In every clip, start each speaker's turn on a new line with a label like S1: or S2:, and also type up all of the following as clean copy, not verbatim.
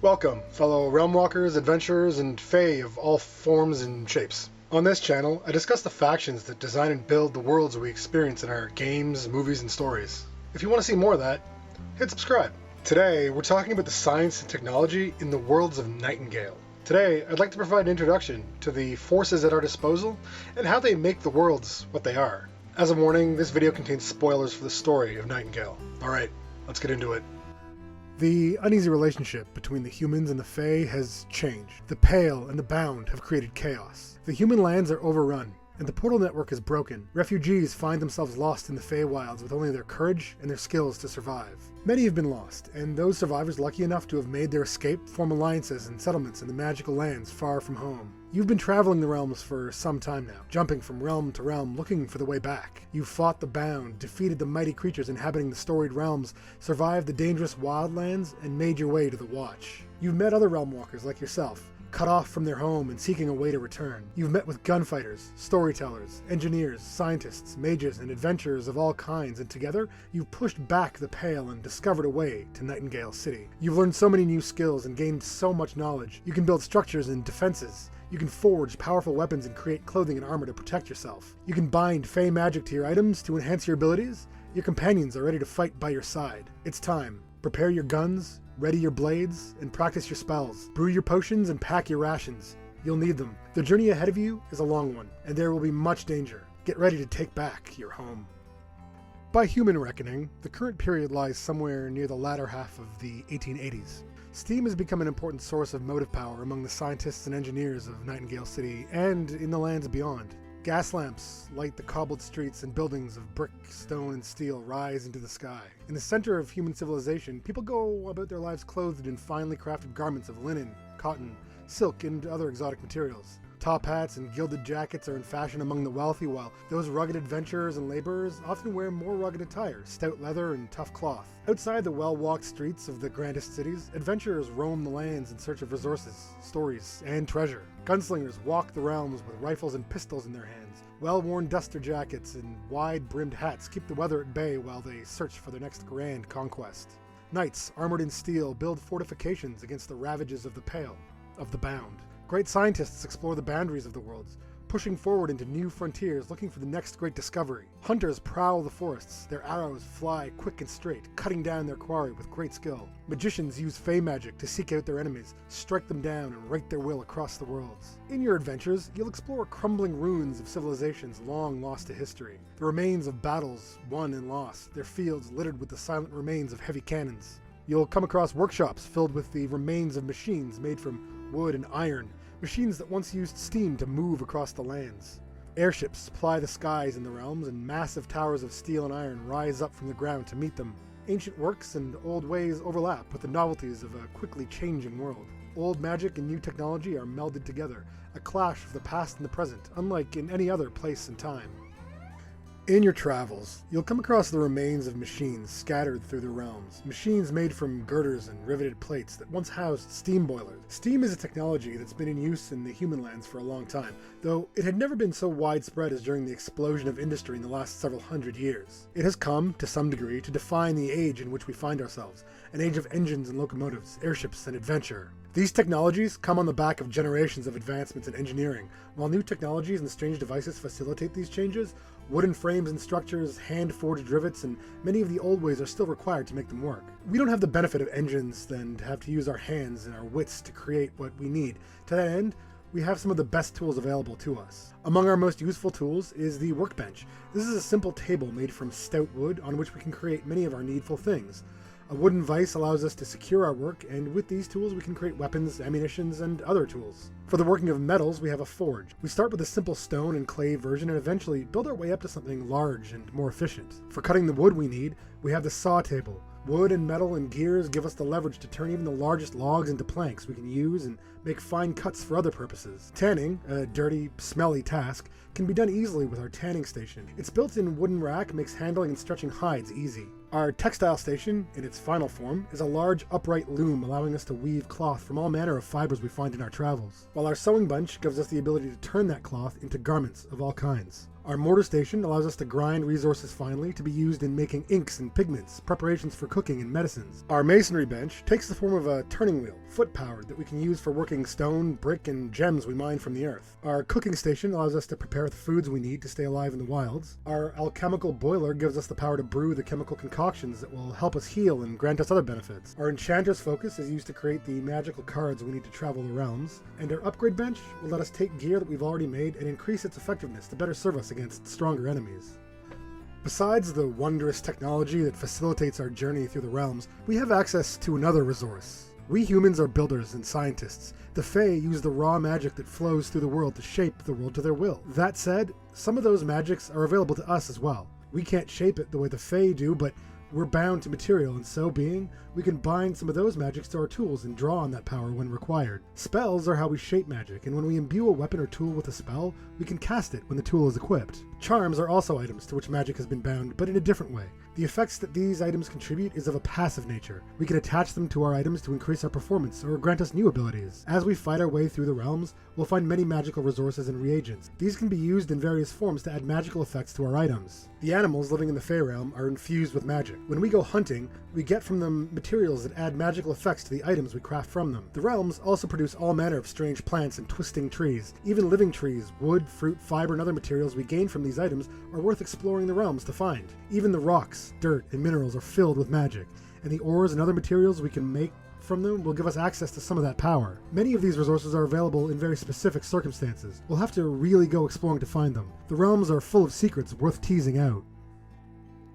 S1: Welcome, fellow realmwalkers, adventurers, and fae of all forms and shapes. On this channel, I discuss the factions that design and build the worlds we experience in our games, movies, and stories. If you want to see more of that, hit subscribe. Today, we're talking about the science and technology in the worlds of Nightingale. Today, I'd like to provide an introduction to the forces at our disposal and how they make the worlds what they are. As a warning, this video contains spoilers for the story of Nightingale. Alright, let's get into it. The uneasy relationship between the humans and the Fae has changed. The Pale and the Bound have created chaos. The human lands are overrun, and the portal network is broken. Refugees find themselves lost in the Feywilds with only their courage and their skills to survive. Many have been lost, and those survivors lucky enough to have made their escape form alliances and settlements in the magical lands far from home. You've been traveling the realms for some time now, jumping from realm to realm, looking for the way back. You've fought the Bound, defeated the mighty creatures inhabiting the storied realms, survived the dangerous wildlands, and made your way to the Watch. You've met other realmwalkers like yourself, cut off from their home and seeking a way to return. You've met with gunfighters, storytellers, engineers, scientists, mages, and adventurers of all kinds, and together, you've pushed back the Pale and discovered a way to Nightingale City. You've learned so many new skills and gained so much knowledge. You can build structures and defenses. You can forge powerful weapons and create clothing and armor to protect yourself. You can bind Fey magic to your items to enhance your abilities. Your companions are ready to fight by your side. It's time. Prepare your guns, ready your blades, and practice your spells. Brew your potions and pack your rations. You'll need them. The journey ahead of you is a long one, and there will be much danger. Get ready to take back your home. By human reckoning, the current period lies somewhere near the latter half of the 1880s. Steam has become an important source of motive power among the scientists and engineers of Nightingale City and in the lands beyond. Gas lamps light the cobbled streets, and buildings of brick, stone, and steel rise into the sky. In the center of human civilization, people go about their lives clothed in finely crafted garments of linen, cotton, silk, and other exotic materials. Top hats and gilded jackets are in fashion among the wealthy, while those rugged adventurers and laborers often wear more rugged attire, stout leather and tough cloth. Outside the well-walked streets of the grandest cities, adventurers roam the lands in search of resources, stories, and treasure. Gunslingers walk the realms with rifles and pistols in their hands. Well-worn duster jackets and wide-brimmed hats keep the weather at bay while they search for their next grand conquest. Knights, armored in steel, build fortifications against the ravages of the Pale, of the Bound. Great scientists explore the boundaries of the worlds, pushing forward into new frontiers looking for the next great discovery. Hunters prowl the forests, their arrows fly quick and straight, cutting down their quarry with great skill. Magicians use Fey magic to seek out their enemies, strike them down, and write their will across the worlds. In your adventures, you'll explore crumbling ruins of civilizations long lost to history, the remains of battles won and lost, their fields littered with the silent remains of heavy cannons. You'll come across workshops filled with the remains of machines made from wood and iron, machines that once used steam to move across the lands. Airships ply the skies in the realms, and massive towers of steel and iron rise up from the ground to meet them. Ancient works and old ways overlap with the novelties of a quickly changing world. Old magic and new technology are melded together, a clash of the past and the present, unlike in any other place and time. In your travels, you'll come across the remains of machines scattered through the realms. Machines made from girders and riveted plates that once housed steam boilers. Steam is a technology that's been in use in the human lands for a long time, though it had never been so widespread as during the explosion of industry in the last several hundred years. It has come, to some degree, to define the age in which we find ourselves, an age of engines and locomotives, airships and adventure. These technologies come on the back of generations of advancements in engineering. While new technologies and strange devices facilitate these changes, wooden frames and structures, hand-forged rivets, and many of the old ways are still required to make them work. We don't have the benefit of engines and have to use our hands and our wits to create what we need. To that end, we have some of the best tools available to us. Among our most useful tools is the workbench. This is a simple table made from stout wood on which we can create many of our needful things. A wooden vise allows us to secure our work, and with these tools we can create weapons, ammunitions, and other tools. For the working of metals, we have a forge. We start with a simple stone and clay version and eventually build our way up to something large and more efficient. For cutting the wood we need, we have the saw table. Wood and metal and gears give us the leverage to turn even the largest logs into planks we can use and make fine cuts for other purposes. Tanning, a dirty, smelly task, can be done easily with our tanning station. Its built-in wooden rack makes handling and stretching hides easy. Our textile station, in its final form, is a large upright loom allowing us to weave cloth from all manner of fibers we find in our travels, while our sewing bench gives us the ability to turn that cloth into garments of all kinds. Our mortar station allows us to grind resources finely to be used in making inks and pigments, preparations for cooking and medicines. Our masonry bench takes the form of a turning wheel, foot-powered, that we can use for working stone, brick, and gems we mine from the earth. Our cooking station allows us to prepare the foods we need to stay alive in the wilds. Our alchemical boiler gives us the power to brew the chemical concoctions that will help us heal and grant us other benefits. Our enchanter's focus is used to create the magical cards we need to travel the realms. And our upgrade bench will let us take gear that we've already made and increase its effectiveness to better serve us against stronger enemies. Besides the wondrous technology that facilitates our journey through the realms, we have access to another resource. We humans are builders and scientists. The Fae use the raw magic that flows through the world to shape the world to their will. That said, some of those magics are available to us as well. We can't shape it the way the Fae do, but we're bound to material, and so being, we can bind some of those magics to our tools and draw on that power when required. Spells are how we shape magic, and when we imbue a weapon or tool with a spell, we can cast it when the tool is equipped. Charms are also items to which magic has been bound, but in a different way. The effects that these items contribute is of a passive nature. We can attach them to our items to increase our performance or grant us new abilities. As we fight our way through the realms, we'll find many magical resources and reagents. These can be used in various forms to add magical effects to our items. The animals living in the Fae realm are infused with magic. When we go hunting, we get from them materials that add magical effects to the items we craft from them. The realms also produce all manner of strange plants and twisting trees. Even living trees, wood, fruit, fiber, and other materials we gain from these items are worth exploring the realms to find. Even the rocks, dirt, and minerals are filled with magic, and the ores and other materials we can make from them will give us access to some of that power. Many of these resources are available in very specific circumstances. We'll have to really go exploring to find them. The realms are full of secrets worth teasing out.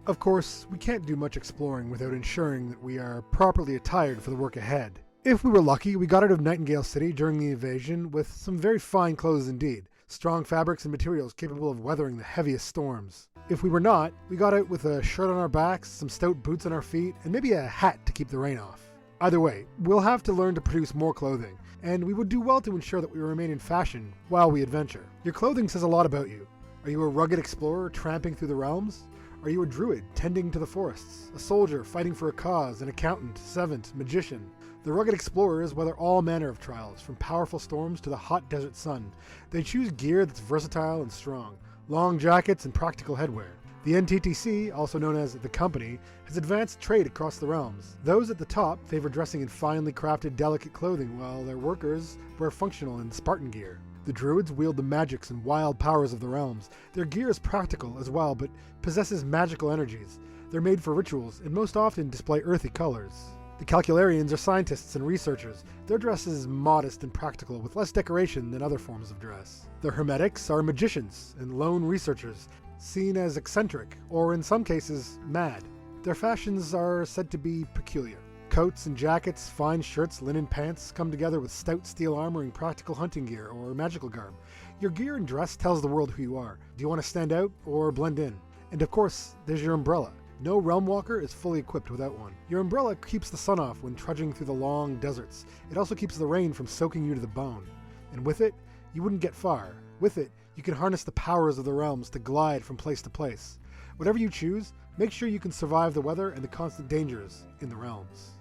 S1: Of course, we can't do much exploring without ensuring that we are properly attired for the work ahead. If we were lucky, we got out of Nightingale City during the invasion with some very fine clothes indeed, strong fabrics and materials capable of weathering the heaviest storms. If we were not, we got out with a shirt on our backs, some stout boots on our feet, and maybe a hat to keep the rain off. Either way, we'll have to learn to produce more clothing, and we would do well to ensure that we remain in fashion while we adventure. Your clothing says a lot about you. Are you a rugged explorer tramping through the realms? Are you a druid tending to the forests? A soldier fighting for a cause? An accountant, savant, magician? The rugged explorers weather all manner of trials, from powerful storms to the hot desert sun. They choose gear that's versatile and strong, long jackets and practical headwear. The NTTC, also known as the Company, has advanced trade across the realms. Those at the top favor dressing in finely crafted, delicate clothing, while their workers wear functional and Spartan gear. The druids wield the magics and wild powers of the realms. Their gear is practical as well, but possesses magical energies. They're made for rituals, and most often display earthy colors. The Calcularians are scientists and researchers. Their dress is modest and practical, with less decoration than other forms of dress. The Hermetics are magicians and lone researchers, seen as eccentric, or in some cases, mad. Their fashions are said to be peculiar. Coats and jackets, fine shirts, linen pants come together with stout steel armor and practical hunting gear or magical garb. Your gear and dress tells the world who you are. Do you want to stand out or blend in? And of course, there's your umbrella. No realm walker is fully equipped without one. Your umbrella keeps the sun off when trudging through the long deserts. It also keeps the rain from soaking you to the bone. And with it, you wouldn't get far. With it, you can harness the powers of the realms to glide from place to place. Whatever you choose, make sure you can survive the weather and the constant dangers in the realms.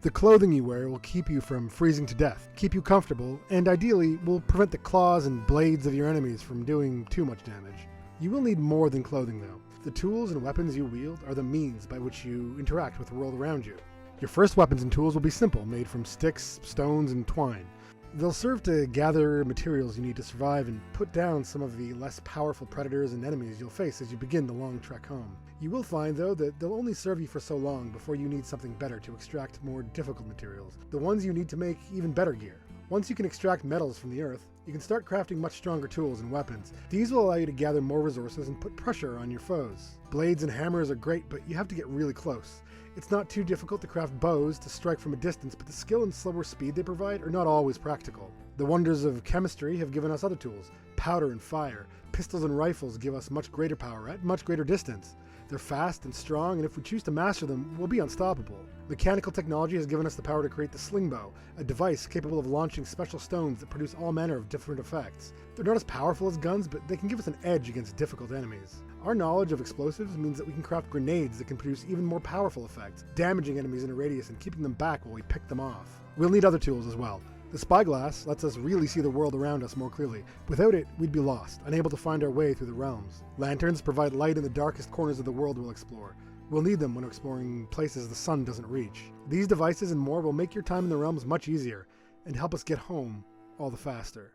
S1: The clothing you wear will keep you from freezing to death, keep you comfortable, and ideally will prevent the claws and blades of your enemies from doing too much damage. You will need more than clothing though. The tools and weapons you wield are the means by which you interact with the world around you. Your first weapons and tools will be simple, made from sticks, stones, and twine. They'll serve to gather materials you need to survive and put down some of the less powerful predators and enemies you'll face as you begin the long trek home. You will find, though, that they'll only serve you for so long before you need something better to extract more difficult materials, the ones you need to make even better gear. Once you can extract metals from the earth, you can start crafting much stronger tools and weapons. These will allow you to gather more resources and put pressure on your foes. Blades and hammers are great, but you have to get really close. It's not too difficult to craft bows to strike from a distance, but the skill and slower speed they provide are not always practical. The wonders of chemistry have given us other tools. Powder and fire. Pistols and rifles give us much greater power at much greater distance. They're fast and strong, and if we choose to master them, we'll be unstoppable. Mechanical technology has given us the power to create the sling bow, a device capable of launching special stones that produce all manner of different effects. They're not as powerful as guns, but they can give us an edge against difficult enemies. Our knowledge of explosives means that we can craft grenades that can produce even more powerful effects, damaging enemies in a radius and keeping them back while we pick them off. We'll need other tools as well. The spyglass lets us really see the world around us more clearly. Without it, we'd be lost, unable to find our way through the realms. Lanterns provide light in the darkest corners of the world we'll explore. We'll need them when exploring places the sun doesn't reach. These devices and more will make your time in the realms much easier, and help us get home all the faster.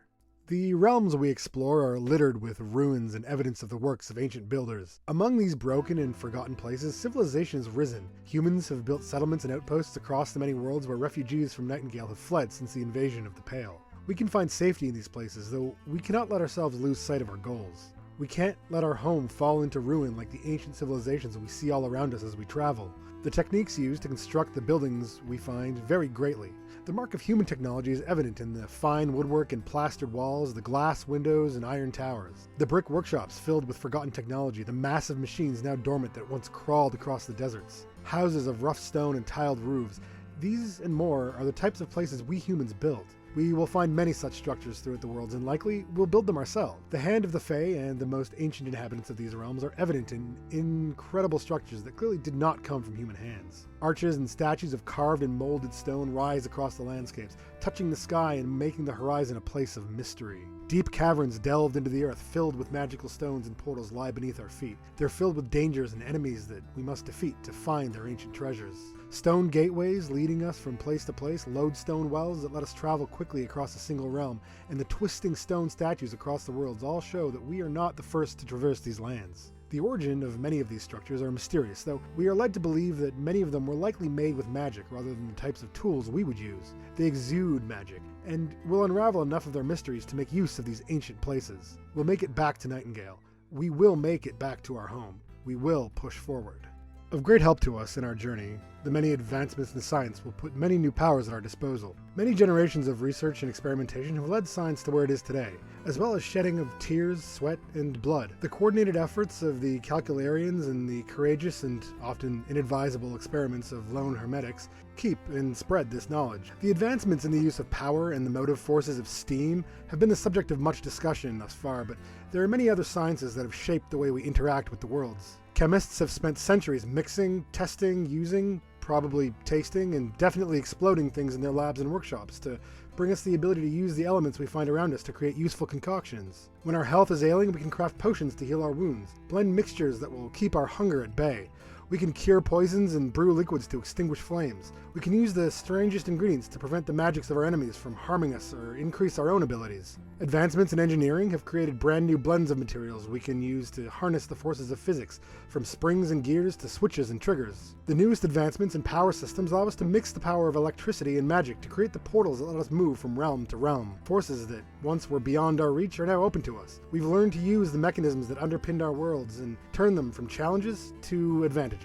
S1: The realms we explore are littered with ruins and evidence of the works of ancient builders. Among these broken and forgotten places, civilization has risen. Humans have built settlements and outposts across the many worlds where refugees from Nightingale have fled since the invasion of the Pale. We can find safety in these places, though we cannot let ourselves lose sight of our goals. We can't let our home fall into ruin like the ancient civilizations we see all around us as we travel. The techniques used to construct the buildings we find vary greatly. The mark of human technology is evident in the fine woodwork and plastered walls, the glass windows and iron towers. The brick workshops filled with forgotten technology, the massive machines now dormant that once crawled across the deserts. Houses of rough stone and tiled roofs. These and more are the types of places we humans build. We will find many such structures throughout the worlds, and likely we'll build them ourselves. The hand of the Fae and the most ancient inhabitants of these realms are evident in incredible structures that clearly did not come from human hands. Arches and statues of carved and molded stone rise across the landscapes, touching the sky and making the horizon a place of mystery. Deep caverns delved into the earth, filled with magical stones and portals, lie beneath our feet. They're filled with dangers and enemies that we must defeat to find their ancient treasures. Stone gateways leading us from place to place, lodestone wells that let us travel quickly across a single realm, and the twisting stone statues across the worlds all show that we are not the first to traverse these lands. The origin of many of these structures are mysterious, though we are led to believe that many of them were likely made with magic rather than the types of tools we would use. They exude magic, and we'll unravel enough of their mysteries to make use of these ancient places. We'll make it back to Nightingale. We will make it back to our home. We will push forward. Of great help to us in our journey, the many advancements in science will put many new powers at our disposal. Many generations of research and experimentation have led science to where it is today, as well as shedding of tears, sweat, and blood. The coordinated efforts of the Calcularians and the courageous and often inadvisable experiments of lone hermetics keep and spread this knowledge. The advancements in the use of power and the motive forces of steam have been the subject of much discussion thus far, but there are many other sciences that have shaped the way we interact with the worlds. Chemists have spent centuries mixing, testing, using, probably tasting, and definitely exploding things in their labs and workshops to bring us the ability to use the elements we find around us to create useful concoctions. When our health is ailing, we can craft potions to heal our wounds, blend mixtures that will keep our hunger at bay. We can cure poisons and brew liquids to extinguish flames. We can use the strangest ingredients to prevent the magics of our enemies from harming us or increase our own abilities. Advancements in engineering have created brand new blends of materials we can use to harness the forces of physics, from springs and gears to switches and triggers. The newest advancements in power systems allow us to mix the power of electricity and magic to create the portals that let us move from realm to realm. Forces that once were beyond our reach are now open to us. We've learned to use the mechanisms that underpinned our worlds and turn them from challenges to advantages.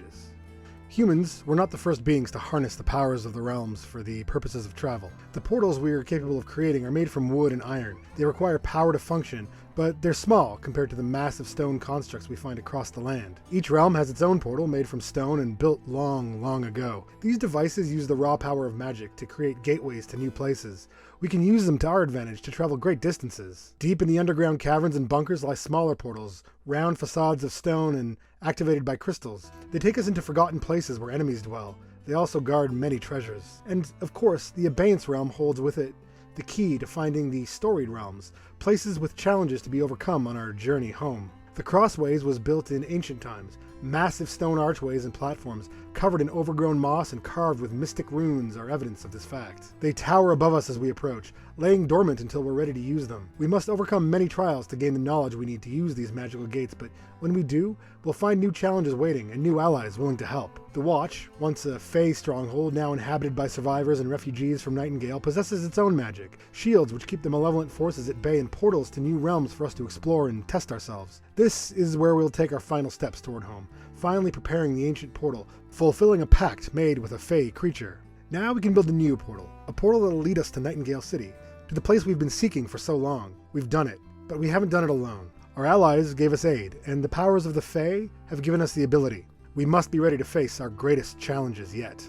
S1: Humans were not the first beings to harness the powers of the realms for the purposes of travel. The portals we are capable of creating are made from wood and iron. They require power to function, but they're small compared to the massive stone constructs we find across the land. Each realm has its own portal made from stone and built long, long ago. These devices use the raw power of magic to create gateways to new places. We can use them to our advantage to travel great distances. Deep in the underground caverns and bunkers lie smaller portals, round facades of stone and activated by crystals. They take us into forgotten places where enemies dwell. They also guard many treasures. And, of course, the Abeyance realm holds with it the key to finding the storied realms, places with challenges to be overcome on our journey home. The Crossways was built in ancient times. Massive stone archways and platforms, covered in overgrown moss and carved with mystic runes, are evidence of this fact. They tower above us as we approach, laying dormant until we're ready to use them. We must overcome many trials to gain the knowledge we need to use these magical gates, but when we do, we'll find new challenges waiting and new allies willing to help. The Watch, once a Fae stronghold now inhabited by survivors and refugees from Nightingale, possesses its own magic, shields which keep the malevolent forces at bay and portals to new realms for us to explore and test ourselves. This is where we'll take our final steps toward home, finally preparing the ancient portal, fulfilling a pact made with a Fae creature. Now we can build a new portal, a portal that'll lead us to Nightingale City, to the place we've been seeking for so long. We've done it, but we haven't done it alone. Our allies gave us aid, and the powers of the Fae have given us the ability. We must be ready to face our greatest challenges yet.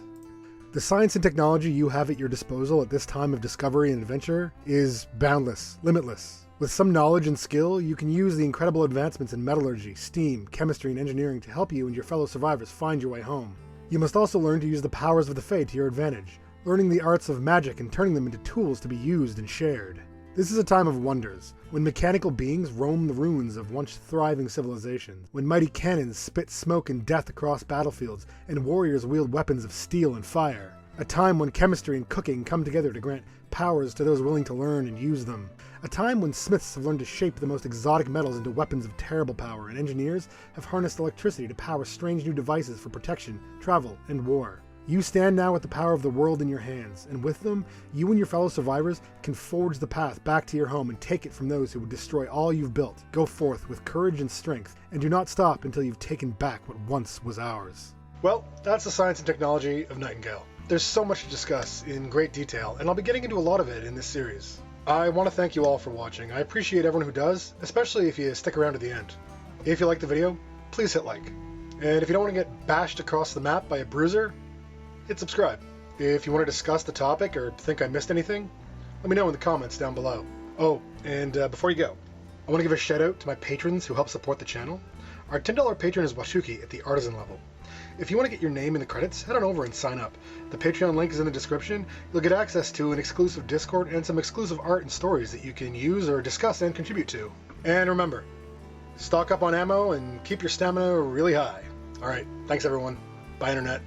S1: The science and technology you have at your disposal at this time of discovery and adventure is boundless, limitless. With some knowledge and skill, you can use the incredible advancements in metallurgy, steam, chemistry, and engineering to help you and your fellow survivors find your way home. You must also learn to use the powers of the Fae to your advantage. learning the arts of magic and turning them into tools to be used and shared. This is a time of wonders, when mechanical beings roam the ruins of once thriving civilizations, when mighty cannons spit smoke and death across battlefields, and warriors wield weapons of steel and fire. A time when chemistry and cooking come together to grant powers to those willing to learn and use them. A time when smiths have learned to shape the most exotic metals into weapons of terrible power, and engineers have harnessed electricity to power strange new devices for protection, travel, and war. You stand now with the power of the world in your hands, and with them, you and your fellow survivors can forge the path back to your home and take it from those who would destroy all you've built. Go forth with courage and strength, and do not stop until you've taken back what once was ours. Well, that's the science and technology of Nightingale. There's so much to discuss in great detail, and I'll be getting into a lot of it in this series. I want to thank you all for watching. I appreciate everyone who does, especially if you stick around to the end. If you like the video, please hit like. And if you don't want to get bashed across the map by a bruiser, hit subscribe. If you want to discuss the topic or think I missed anything, let me know in the comments down below. Oh, and before you go, I want to give a shout out to my patrons who help support the channel. Our $10 patron is Washuki at the artisan level. If you want to get your name in the credits, head on over and sign up. The Patreon link is in the description. You'll get access to an exclusive Discord and some exclusive art and stories that you can use or discuss and contribute to. And remember, stock up on ammo and keep your stamina really high. Alright, thanks everyone. Bye Internet.